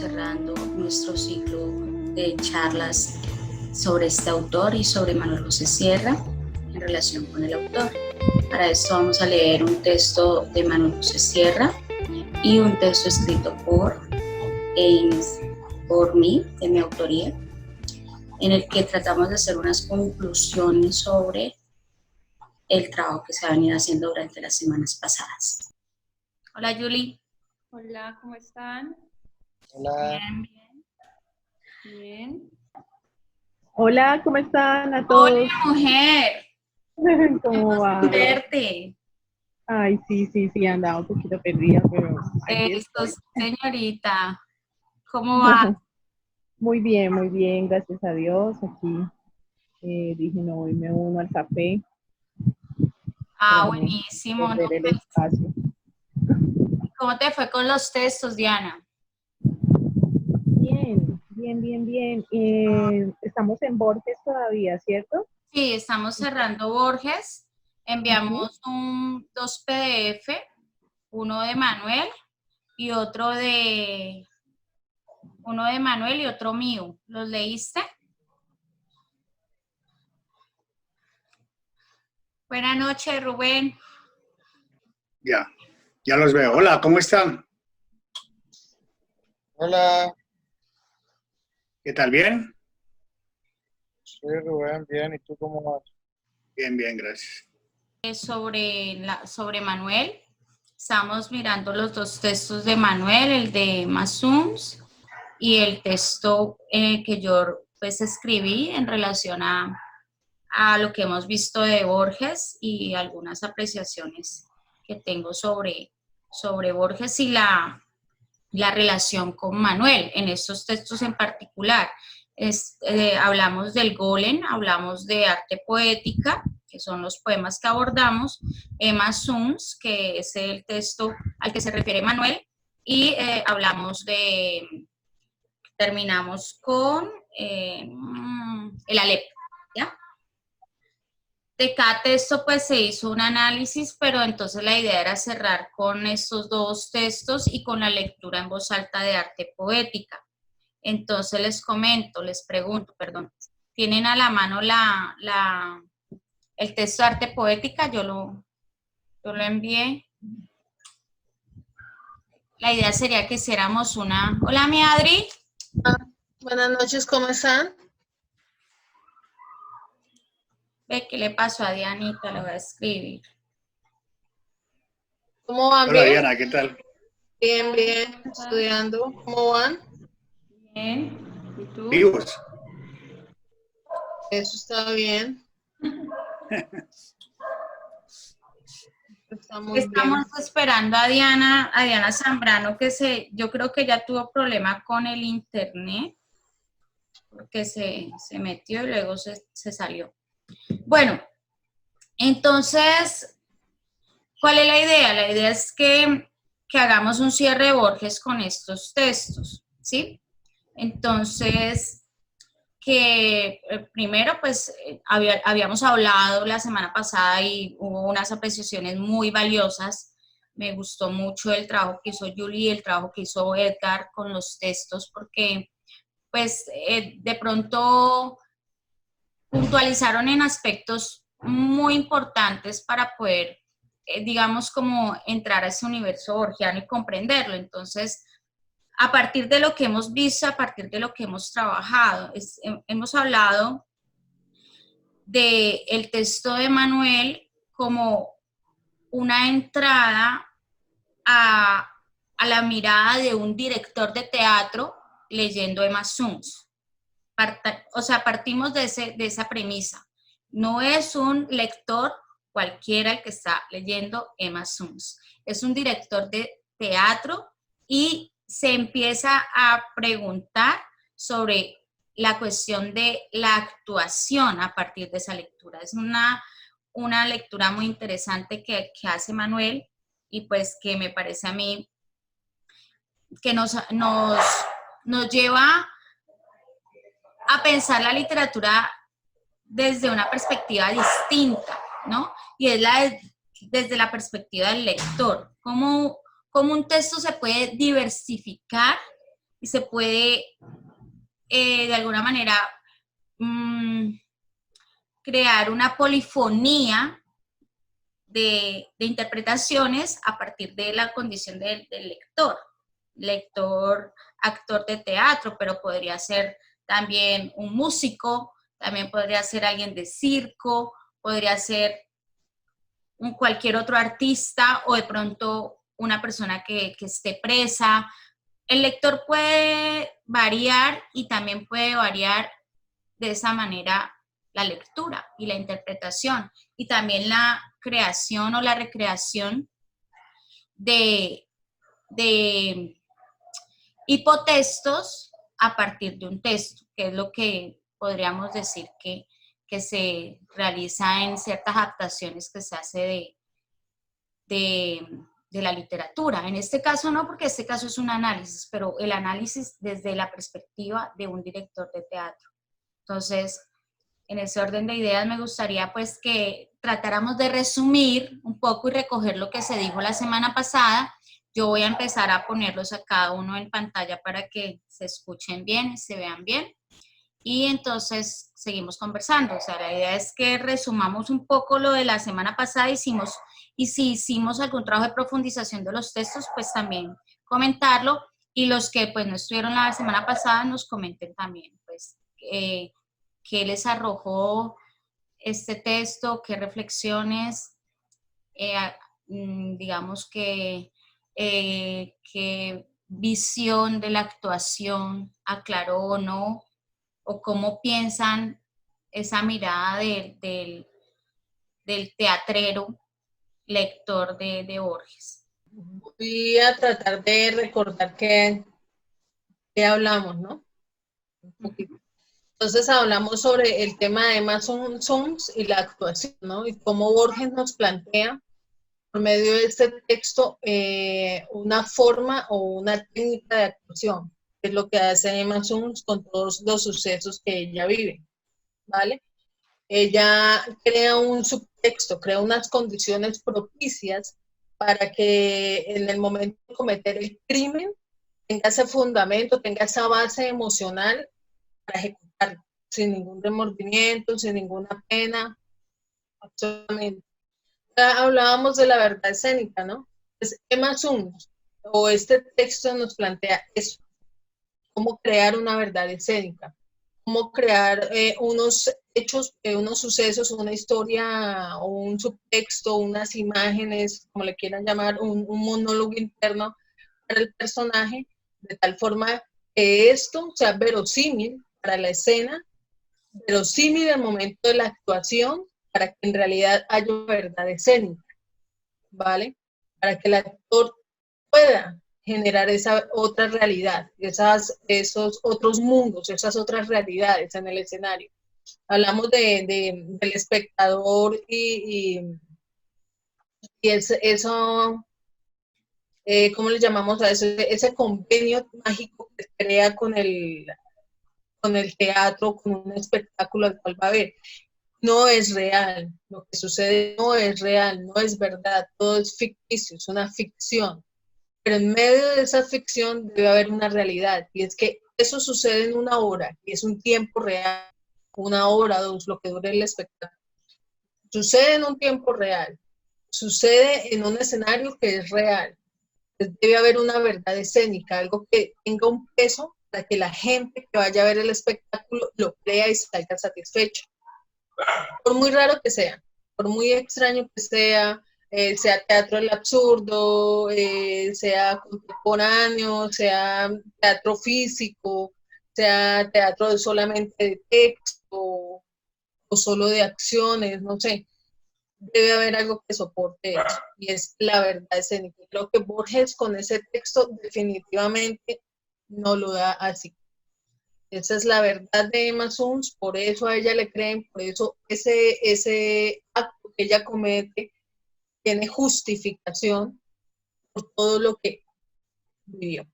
cerrando nuestro ciclo de charlas sobre este autor y sobre Manuel José Sierra en relación con el autor. Para esto vamos a leer un texto de Manuel José Sierra y un texto escrito por mí, de mi autoría, en el que tratamos de hacer unas conclusiones sobre el trabajo que se ha venido haciendo durante las semanas pasadas. Hola, Julie. Hola, ¿cómo están? Hola. Bien, bien. Bien. Hola, ¿cómo están a todos? Hola, mujer. ¿Cómo va? Verte. Ay, sí, andaba un poquito perdida, pero aquí Esto, estoy. señorita. ¿Cómo va? Muy bien, gracias a Dios. Aquí dije, no, hoy me uno al café Ah, para no buenísimo. ¿No? perder el espacio. ¿Cómo te fue con los textos, Diana? Bien. Estamos en Borges todavía, ¿cierto? Sí, estamos cerrando Borges. Enviamos dos PDF, uno de Manuel y otro mío. ¿Los leíste? Buenas noches, Rubén. Ya los veo. Hola, ¿cómo están? Hola, ¿Qué tal? ¿Bien? soy Rubén, bien, ¿y tú cómo vas? Bien, gracias. Sobre Manuel. Estamos mirando los dos textos de Manuel, el de Masums y el texto que yo pues escribí en relación a lo que hemos visto de Borges y algunas apreciaciones que tengo sobre Borges y la relación con Manuel en estos textos en particular. Hablamos del Golem, hablamos de arte poética, que son los poemas que abordamos, Emma Sums, que es el texto al que se refiere Manuel, y terminamos con el Alep, ¿ya? De cada texto pues se hizo un análisis, pero entonces la idea era cerrar con estos dos textos y con la lectura en voz alta de arte poética. Entonces les pregunto, ¿tienen a la mano el texto de arte poética? Yo lo envié. La idea sería que hiciéramos una... Hola, mi Adri. Buenas noches, ¿cómo están? Ve, ¿qué le pasó a Dianita? Le voy a escribir. ¿Cómo van? Hola, ¿Bien? Diana, ¿qué tal? Bien, estudiando. ¿Cómo van? Bien. ¿Y tú? Vivos. Eso está bien. Estamos esperando a Diana Zambrano, yo creo que ya tuvo problema con el internet, porque se metió y luego se salió. Bueno, entonces, ¿cuál es la idea? La idea es que hagamos un cierre de Borges con estos textos, ¿sí? Entonces, que primero, pues, habíamos hablado la semana pasada y hubo unas apreciaciones muy valiosas. Me gustó mucho el trabajo que hizo Julie, el trabajo que hizo Edgar con los textos, porque, pues, de pronto puntualizaron en aspectos muy importantes para poder, digamos, como entrar a ese universo borgiano y comprenderlo. Entonces, a partir de lo que hemos visto, a partir de lo que hemos trabajado, hemos hablado del texto de Manuel como una entrada a la mirada de un director de teatro leyendo Emma Sums. O sea, partimos de esa premisa. No es un lector cualquiera el que está leyendo Emma Sums. Es un director de teatro y se empieza a preguntar sobre la cuestión de la actuación a partir de esa lectura. Es una lectura muy interesante que hace Manuel y pues que me parece a mí que nos lleva a pensar la literatura desde una perspectiva distinta, ¿no? Y es desde la perspectiva del lector. ¿Cómo un texto se puede diversificar y se puede de alguna manera crear una polifonía de interpretaciones a partir de la condición del lector, actor de teatro, pero podría ser también un músico, también podría ser alguien de circo, podría ser cualquier otro artista o de pronto una persona que esté presa. El lector puede variar y también puede variar de esa manera la lectura y la interpretación y también la creación o la recreación de hipotextos a partir de un texto, que es lo que podríamos decir que se realiza en ciertas adaptaciones que se hace de la literatura. En este caso no, porque este caso es un análisis, pero el análisis desde la perspectiva de un director de teatro. Entonces, en ese orden de ideas me gustaría pues que tratáramos de resumir un poco y recoger lo que se dijo la semana pasada. Yo voy a empezar a ponerlos a cada uno en pantalla para que se escuchen bien, se vean bien. Y entonces seguimos conversando. O sea, la idea es que resumamos un poco lo de la semana pasada y si hicimos algún trabajo de profundización de los textos, pues también comentarlo. Y los que pues no estuvieron la semana pasada nos comenten también, pues, qué les arrojó este texto, qué reflexiones, digamos que qué visión de la actuación aclaró o no, o cómo piensan esa mirada del teatrero lector de Borges. Voy a tratar de recordar qué hablamos, ¿no? Un poquito. Entonces hablamos sobre el tema de Emerson Sons y la actuación, ¿no? Y cómo Borges nos plantea por medio de este texto una forma o una técnica de actuación, que es lo que hace Emma Suns con todos los sucesos que ella vive, ¿vale? Ella crea un subtexto, crea unas condiciones propicias para que en el momento de cometer el crimen tenga ese fundamento, tenga esa base emocional para ejecutarlo, sin ningún remordimiento, sin ninguna pena, absolutamente. Ya hablábamos de la verdad escénica, ¿no? Pues Emma Suns, o este texto nos plantea eso, cómo crear una verdad escénica, cómo crear unos hechos, unos sucesos, una historia, o un subtexto, unas imágenes, como le quieran llamar, un monólogo interno para el personaje, de tal forma que esto sea verosímil para la escena, verosímil al momento de la actuación, para que en realidad haya una verdad escénica, ¿vale? Para que el actor pueda generar esa otra realidad, esos otros mundos, esas otras realidades en el escenario. Hablamos del espectador y eso, ¿cómo le llamamos a eso? Ese convenio mágico que se crea con el teatro, con un espectáculo al cual va a ver. No es real, lo que sucede no es real, no es verdad, todo es ficticio, es una ficción. Pero en medio de esa ficción debe haber una realidad, y es que eso sucede en una hora, y es un tiempo real, una hora, dos, lo que dure el espectáculo. Sucede en un tiempo real, sucede en un escenario que es real. Debe haber una verdad escénica, algo que tenga un peso para que la gente que vaya a ver el espectáculo lo crea y salga satisfecho. Por muy raro que sea, por muy extraño que sea teatro del absurdo, sea contemporáneo, sea teatro físico, sea teatro solamente de texto o solo de acciones, no sé. Debe haber algo que soporte eso, y es la verdad escénica. Creo que Borges con ese texto definitivamente no lo da así. Esa es la verdad de Emma Suns, por eso a ella le creen, por eso ese acto que ella comete tiene justificación por todo lo que vivió.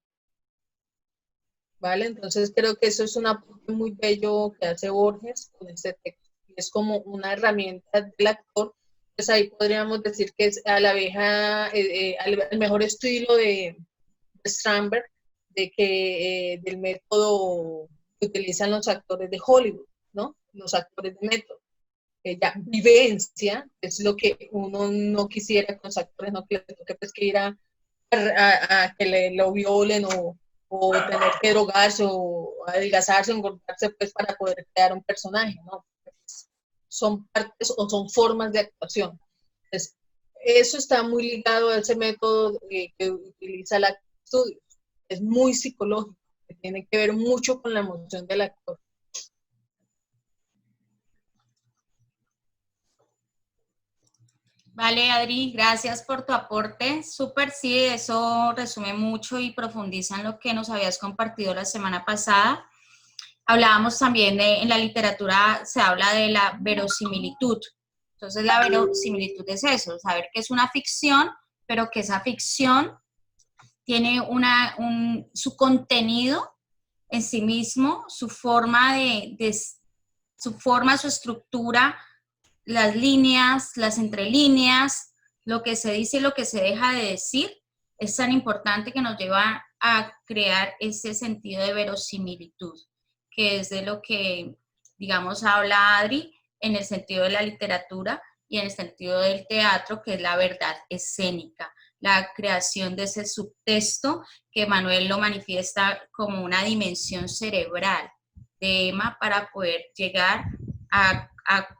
¿Vale? Entonces creo que eso es un aporte muy bello que hace Borges con este texto. Es como una herramienta del actor, pues ahí podríamos decir que es a la vieja, al mejor estilo de Strandberg, del método que utilizan los actores de Hollywood, ¿no? Los actores de método. Ya vivencia es lo que uno no quisiera con los actores, no que le toque pues, que ir a que lo violen o tener que drogarse o adelgazarse o engordarse pues para poder crear un personaje, ¿no? Pues, son partes o son formas de actuación. Entonces, eso está muy ligado a ese método que utiliza la estudio. Es muy psicológico, que tiene que ver mucho con la emoción del actor. Vale, Adri, gracias por tu aporte. Súper, sí, eso resume mucho y profundiza en lo que nos habías compartido la semana pasada. Hablábamos también en la literatura, se habla de la verosimilitud. Entonces, la verosimilitud es eso, saber que es una ficción, pero que esa ficción tiene su contenido en sí mismo, su forma, su estructura, las líneas, las entrelíneas, lo que se dice y lo que se deja de decir, es tan importante que nos lleva a crear ese sentido de verosimilitud, que es de lo que, digamos, habla Adri en el sentido de la literatura y en el sentido del teatro, que es la verdad escénica, la creación de ese subtexto que Manuel lo manifiesta como una dimensión cerebral de Emma para poder llegar a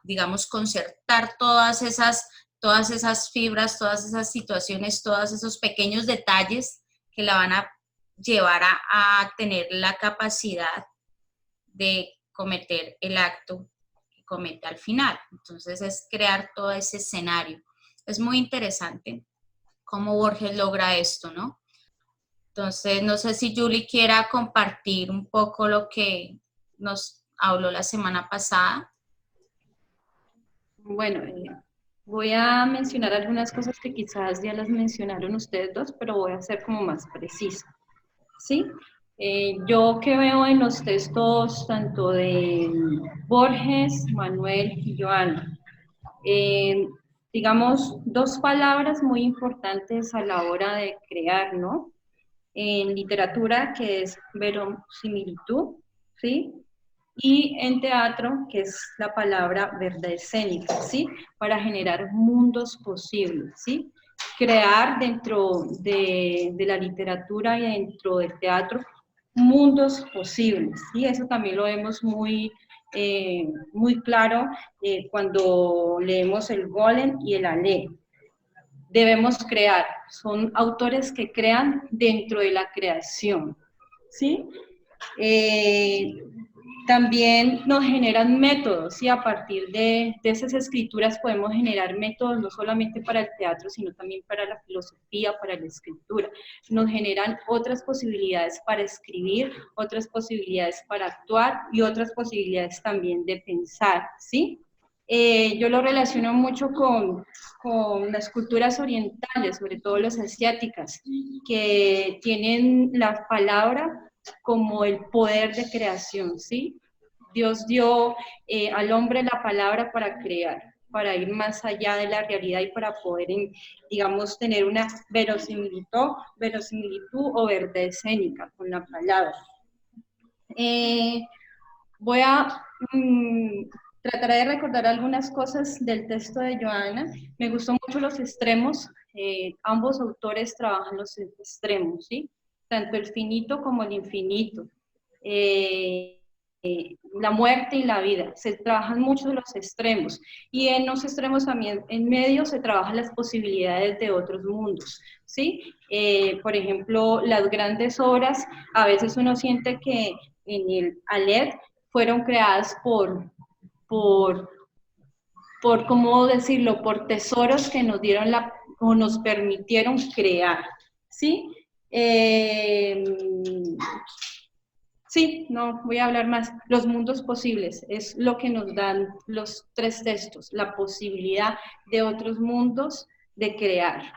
digamos, concertar todas esas fibras, todas esas situaciones, todos esos pequeños detalles que la van a llevar a tener la capacidad de cometer el acto que comete al final. Entonces es crear todo ese escenario. Es muy interesante cómo Borges logra esto, ¿no? Entonces, no sé si Julie quiera compartir un poco lo que nos habló la semana pasada. Bueno, voy a mencionar algunas cosas que quizás ya las mencionaron ustedes dos, pero voy a ser como más precisa, ¿sí? Yo que veo en los textos tanto de Borges, Manuel y Joana, digamos, dos palabras muy importantes a la hora de crear, ¿no? En literatura, que es verosimilitud, ¿sí? Y en teatro, que es la palabra verdad escénica, ¿sí? Para generar mundos posibles, ¿sí? Crear dentro de la literatura y dentro del teatro mundos posibles, ¿sí? Eso también lo vemos muy claro cuando leemos el Golem y el Ale. Debemos crear, son autores que crean dentro de la creación, ¿sí? También nos generan métodos, y a partir de esas escrituras podemos generar métodos no solamente para el teatro, sino también para la filosofía, para la escritura. Nos generan otras posibilidades para escribir, otras posibilidades para actuar y otras posibilidades también de pensar, ¿sí? Yo lo relaciono mucho con las culturas orientales, sobre todo las asiáticas, que tienen la palabra como el poder de creación, ¿sí? Dios dio al hombre la palabra para crear, para ir más allá de la realidad y para poder, digamos, tener una verosimilitud o verdad escénica con la palabra. Voy a tratar de recordar algunas cosas del texto de Joana. Me gustó mucho los extremos. Ambos autores trabajan los extremos, ¿sí? Tanto el finito como el infinito, la muerte y la vida, se trabajan mucho los extremos, y en los extremos también, en medio, se trabajan las posibilidades de otros mundos, ¿sí? Por ejemplo, las grandes obras, a veces uno siente que en el Aleph fueron creadas por ¿cómo decirlo?, por tesoros que nos dieron o nos permitieron crear, ¿sí? Sí, no voy a hablar más. Los mundos posibles es lo que nos dan los tres textos, la posibilidad de otros mundos de crear.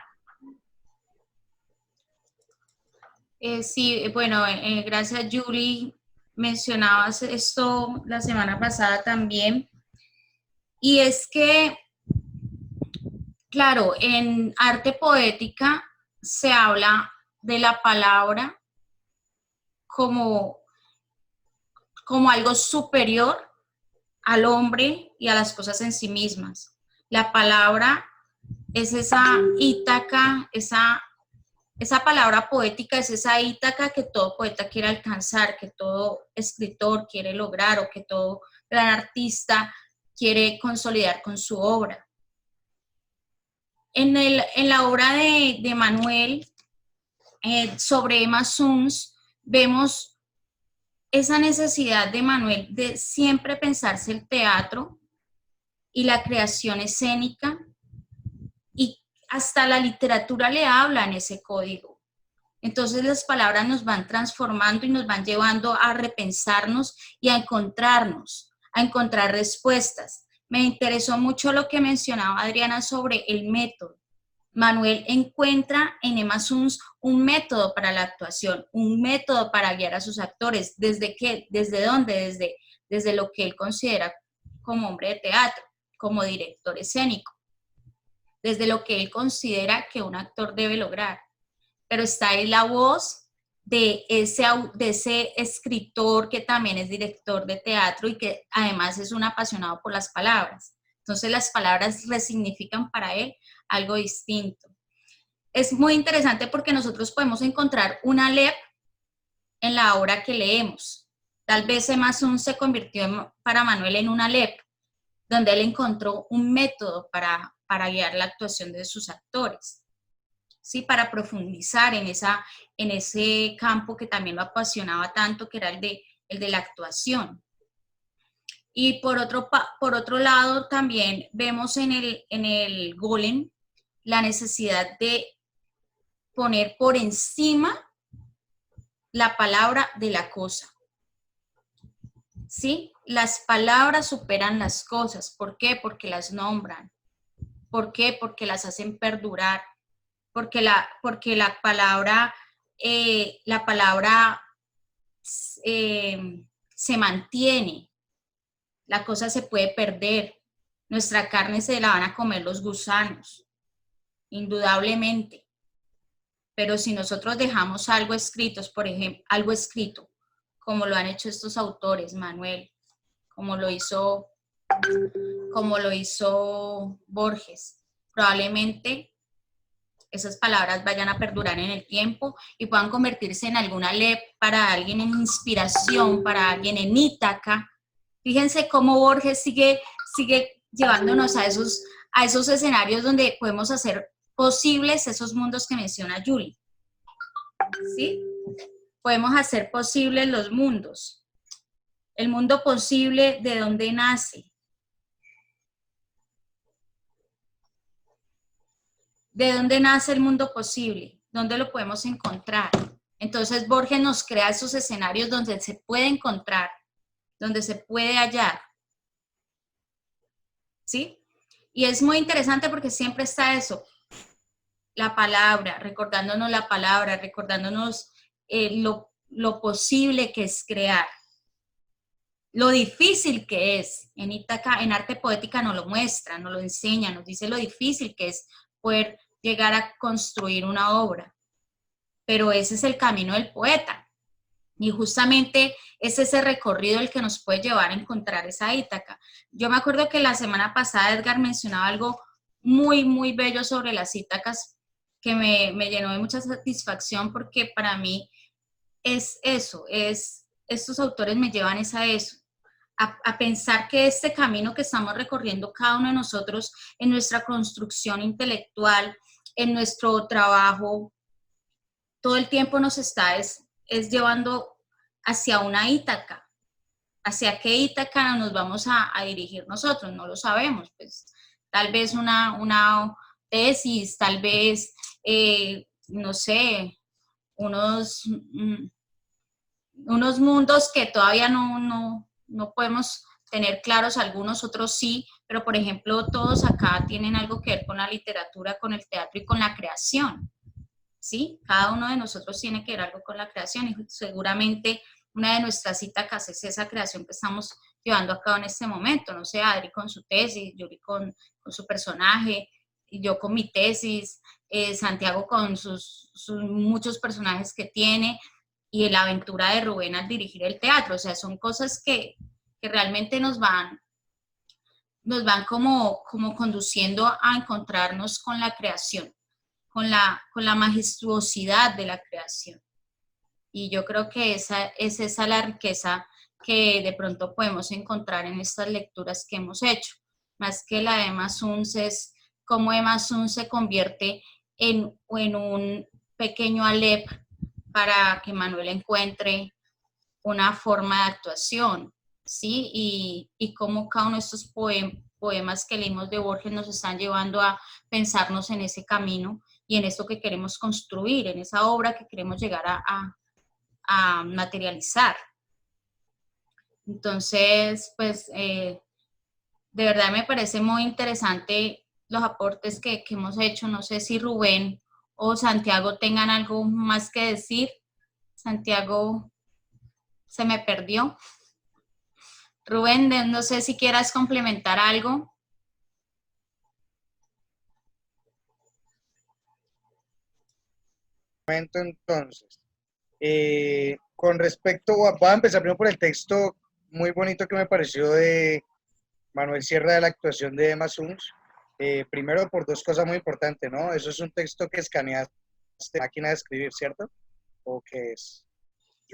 Sí, bueno, gracias Julie. Mencionabas esto la semana pasada también. Y es que, claro, en arte poética se habla de la palabra como algo superior al hombre y a las cosas en sí mismas. La palabra es esa Ítaca, esa palabra poética, es esa Ítaca que todo poeta quiere alcanzar, que todo escritor quiere lograr o que todo gran artista quiere consolidar con su obra. En la obra de Manuel, sobre Emma Suns, vemos esa necesidad de Manuel de siempre pensarse el teatro y la creación escénica, y hasta la literatura le habla en ese código. Entonces las palabras nos van transformando y nos van llevando a repensarnos y a encontrarnos, a encontrar respuestas. Me interesó mucho lo que mencionaba Adriana sobre el método. Manuel encuentra en Emma Suns un método para la actuación, un método para guiar a sus actores. ¿Desde qué? ¿Desde dónde? Desde lo que él considera como hombre de teatro, como director escénico, desde lo que él considera que un actor debe lograr. Pero está ahí la voz de ese escritor que también es director de teatro y que además es un apasionado por las palabras. Entonces las palabras resignifican para él algo distinto. Es muy interesante porque nosotros podemos encontrar una LEP en la obra que leemos. Tal vez Emma Suns se convirtió para Manuel en una LEP, donde él encontró un método para guiar la actuación de sus actores, ¿sí? Para profundizar en ese campo que también lo apasionaba tanto, que era el de la actuación. Y por otro lado, también vemos en el Golem la necesidad de poner por encima la palabra de la cosa. ¿Sí? Las palabras superan las cosas. ¿Por qué? Porque las nombran. ¿Por qué? Porque las hacen perdurar. Porque la palabra se mantiene. La cosa se puede perder. Nuestra carne se la van a comer los gusanos, indudablemente. Pero si nosotros dejamos algo escrito, por ejemplo, algo escrito, como lo han hecho estos autores, Manuel, como lo hizo Borges, probablemente esas palabras vayan a perdurar en el tiempo y puedan convertirse en alguna LEP para alguien, en inspiración, para alguien, en Ítaca. Fíjense cómo Borges sigue llevándonos a esos escenarios donde podemos hacer posibles esos mundos que menciona Julie. ¿Sí? Podemos hacer posibles los mundos. El mundo posible, ¿de dónde nace? ¿De dónde nace el mundo posible? ¿Dónde lo podemos encontrar? Entonces Borges nos crea esos escenarios donde se puede encontrar, donde se puede hallar. ¿Sí? Y es muy interesante porque siempre está eso, la palabra, recordándonos la palabra, recordándonos lo posible que es crear, lo difícil que es. En Ítaca, en arte poética nos lo muestra, nos lo enseña, nos dice lo difícil que es poder llegar a construir una obra. Pero ese es el camino del poeta. Y justamente es ese recorrido el que nos puede llevar a encontrar esa Ítaca. Yo me acuerdo que la semana pasada Edgar mencionaba algo muy, muy bello sobre las Ítacas que me llenó de mucha satisfacción, porque para mí es eso, estos autores me llevan a eso, a pensar que este camino que estamos recorriendo cada uno de nosotros en nuestra construcción intelectual, en nuestro trabajo, todo el tiempo nos está es llevando hacia una Ítaca. ¿Hacia qué Ítaca nos vamos a dirigir nosotros? No lo sabemos, pues tal vez una tesis, tal vez, no sé, unos mundos que todavía no podemos tener claros, algunos, otros sí, pero por ejemplo todos acá tienen algo que ver con la literatura, con el teatro y con la creación. ¿Sí? Cada uno de nosotros tiene que ver algo con la creación y seguramente una de nuestras Ítacas es esa creación que estamos llevando a cabo en este momento. No sé, Adri con su tesis, Yuri con su personaje, y yo con mi tesis, Santiago con sus muchos personajes que tiene. y la aventura de Rubén al dirigir el teatro. O sea, son cosas que realmente nos van como conduciendo a encontrarnos con la creación, con la majestuosidad de la creación. Y yo creo que esa es la riqueza que de pronto podemos encontrar en estas lecturas que hemos hecho. Más que la de Emma Suns, es cómo Emma Suns se convierte en un pequeño Alep para que Manuel encuentre una forma de actuación, ¿sí? Y cómo cada uno de estos poemas que leímos de Borges nos están llevando a pensarnos en ese camino y en esto que queremos construir, en esa obra que queremos llegar a materializar. Entonces, pues, de verdad me parece muy interesante los aportes que hemos hecho. No sé si Rubén o Santiago tengan algo más que decir. Santiago se me perdió. Rubén, no sé si quieras complementar algo. Entonces, con respecto, voy a empezar primero por el texto muy bonito que me pareció de Manuel Sierra de la actuación de Emma Suns. Primero por dos cosas muy importantes, ¿no? Eso es un texto que escaneaste de máquina de escribir, ¿cierto? ¿O qué es?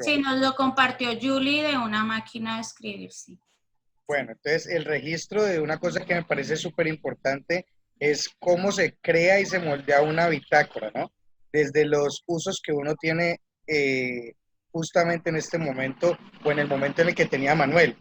Sí, nos lo compartió Julie de una máquina de escribir, sí. Bueno, entonces el registro de una cosa que me parece súper importante es cómo se crea y se moldea una bitácora, ¿no? Desde los usos que uno tiene justamente en este momento o en el momento en el que tenía Manuel.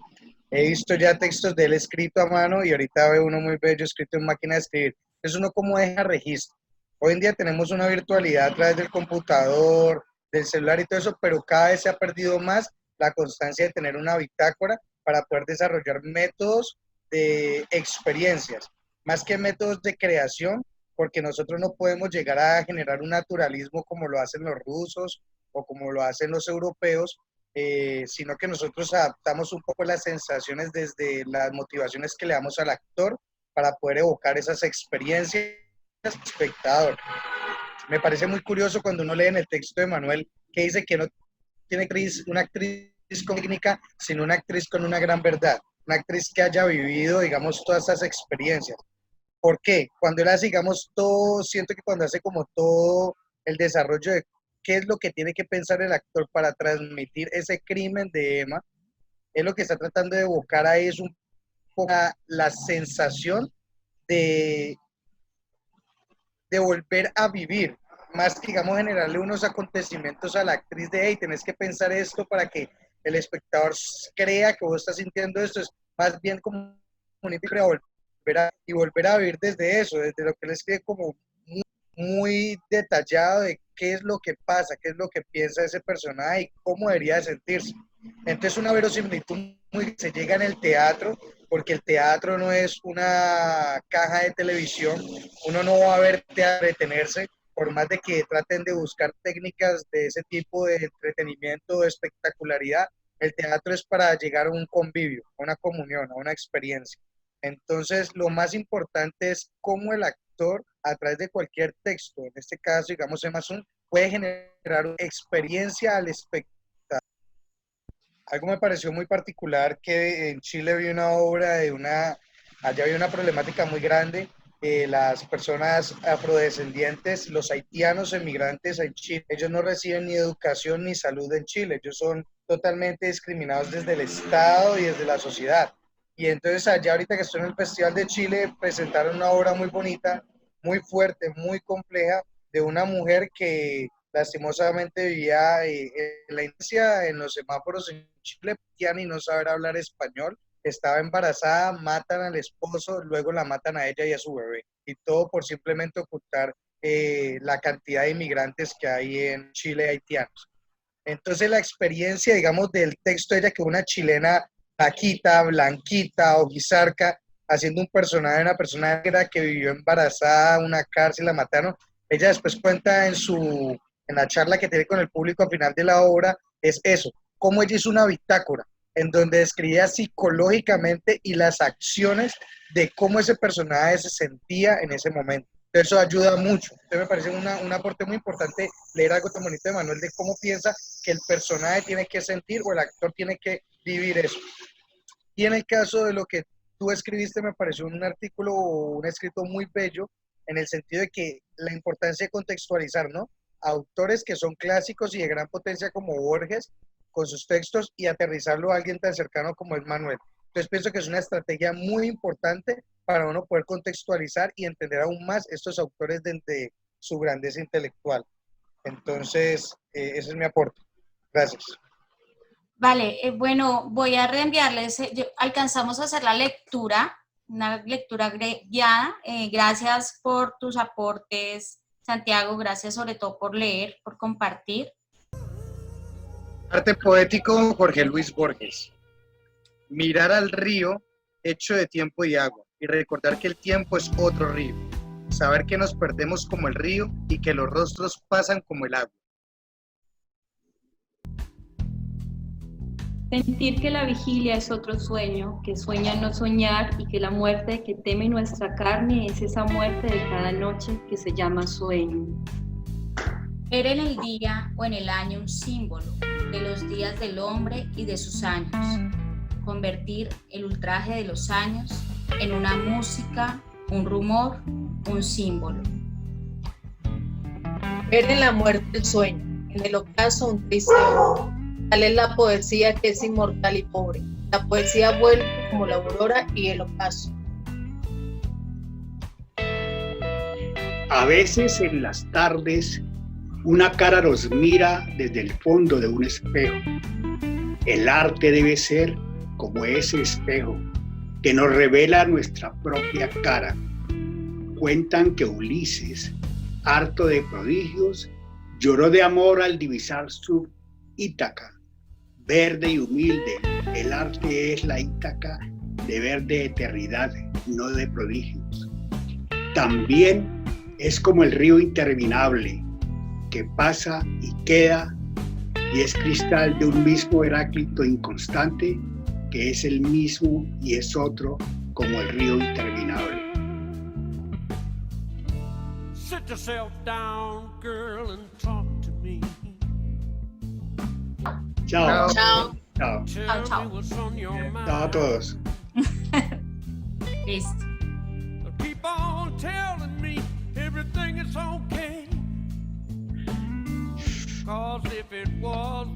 He visto ya textos de él escrito a mano y ahorita veo uno muy bello escrito en máquina de escribir. Entonces uno cómo deja registro. Hoy en día tenemos una virtualidad a través del computador, del celular y todo eso, pero cada vez se ha perdido más la constancia de tener una bitácora para poder desarrollar métodos de experiencias, más que métodos de creación, porque nosotros no podemos llegar a generar un naturalismo como lo hacen los rusos o como lo hacen los europeos, sino que nosotros adaptamos un poco las sensaciones desde las motivaciones que le damos al actor para poder evocar esas experiencias al espectador. Me parece muy curioso cuando uno lee en el texto de Manuel que dice que no tiene una actriz con técnica, sino una actriz con una gran verdad, una actriz que haya vivido, digamos, todas esas experiencias. ¿Por qué? Cuando él hace, digamos, todo, siento que cuando hace como todo el desarrollo de qué es lo que tiene que pensar el actor para transmitir ese crimen de Emma, él lo que está tratando de evocar ahí es un poco la sensación de volver a vivir, más que, digamos, generarle unos acontecimientos a la actriz de, hey, tenés que pensar esto para que el espectador crea que vos estás sintiendo esto, es más bien como un volver a vivir desde eso, desde lo que él escribe como muy, muy detallado de qué es lo que pasa, qué es lo que piensa ese personaje y cómo debería de sentirse. Entonces una verosimilitud muy se llega en el teatro, porque el teatro no es una caja de televisión, uno no va a ver teatro detenerse, por más de que traten de buscar técnicas de ese tipo de entretenimiento, de espectacularidad, el teatro es para llegar a un convivio, a una comunión, a una experiencia. Entonces, lo más importante es cómo el actor, a través de cualquier texto, en este caso, digamos, Amazon, puede generar una experiencia al espectador. Algo me pareció muy particular que en Chile vi una obra de allá había una problemática muy grande. Las personas afrodescendientes, los haitianos emigrantes en Chile, ellos no reciben ni educación ni salud en Chile, ellos son totalmente discriminados desde el Estado y desde la sociedad. Y entonces allá ahorita que estoy en el Festival de Chile presentaron una obra muy bonita, muy fuerte, muy compleja, de una mujer que lastimosamente vivía en la India, en los semáforos en Chile, y no saber hablar español, estaba embarazada, matan al esposo, luego la matan a ella y a su bebé, y todo por simplemente ocultar la cantidad de inmigrantes que hay en Chile haitianos. Entonces la experiencia, digamos, del texto de ella, que una chilena paquita, blanquita, ojizarca, haciendo un personaje, una persona negra que vivió embarazada, una cárcel, la mataron. Ella después cuenta en la charla que tiene con el público al final de la obra, es eso, cómo ella hizo una bitácora, en donde describía psicológicamente y las acciones de cómo ese personaje se sentía en ese momento. Eso ayuda mucho. Entonces me parece un aporte muy importante leer algo tan bonito de Manuel, de cómo piensa que el personaje tiene que sentir o el actor tiene que vivir eso. Y en el caso de lo que tú escribiste, me pareció un artículo o un escrito muy bello, en el sentido de que la importancia de contextualizar, ¿no? Autores que son clásicos y de gran potencia como Borges, con sus textos, y aterrizarlo a alguien tan cercano como es Manuel. Entonces pienso que es una estrategia muy importante para uno poder contextualizar y entender aún más estos autores de su grandeza intelectual. Entonces, ese es mi aporte. Gracias. Vale, bueno, voy a reenviarles, alcanzamos a hacer la lectura, una lectura guiada. Gracias por tus aportes, Santiago, gracias sobre todo por leer, por compartir. Arte poético, Jorge Luis Borges. Mirar al río hecho de tiempo y agua y recordar que el tiempo es otro río. Saber que nos perdemos como el río y que los rostros pasan como el agua. Sentir que la vigilia es otro sueño, que sueña no soñar y que la muerte que teme nuestra carne es esa muerte de cada noche que se llama sueño. Ver en el día o en el año un símbolo de los días del hombre y de sus años. Convertir el ultraje de los años en una música, un rumor, un símbolo. Ver en la muerte el sueño, en el ocaso un triste oro. Tal es la poesía que es inmortal y pobre. La poesía vuelve como la aurora y el ocaso. A veces en las tardes una cara nos mira desde el fondo de un espejo. El arte debe ser como ese espejo que nos revela nuestra propia cara. Cuentan que Ulises, harto de prodigios, lloró de amor al divisar su Ítaca. Verde y humilde, el arte es la Ítaca de verde eternidad, no de prodigios. También es como el río interminable que pasa y queda y es cristal de un mismo Heráclito inconstante que es el mismo y es otro como el río interminable. Sit yourself down, girl, and talk to me. Chao. Chao. Chao. Tell Chao. me what's on your mind. Chao a todos. Listo. Keep on telling me everything is okay. 'Cause if it was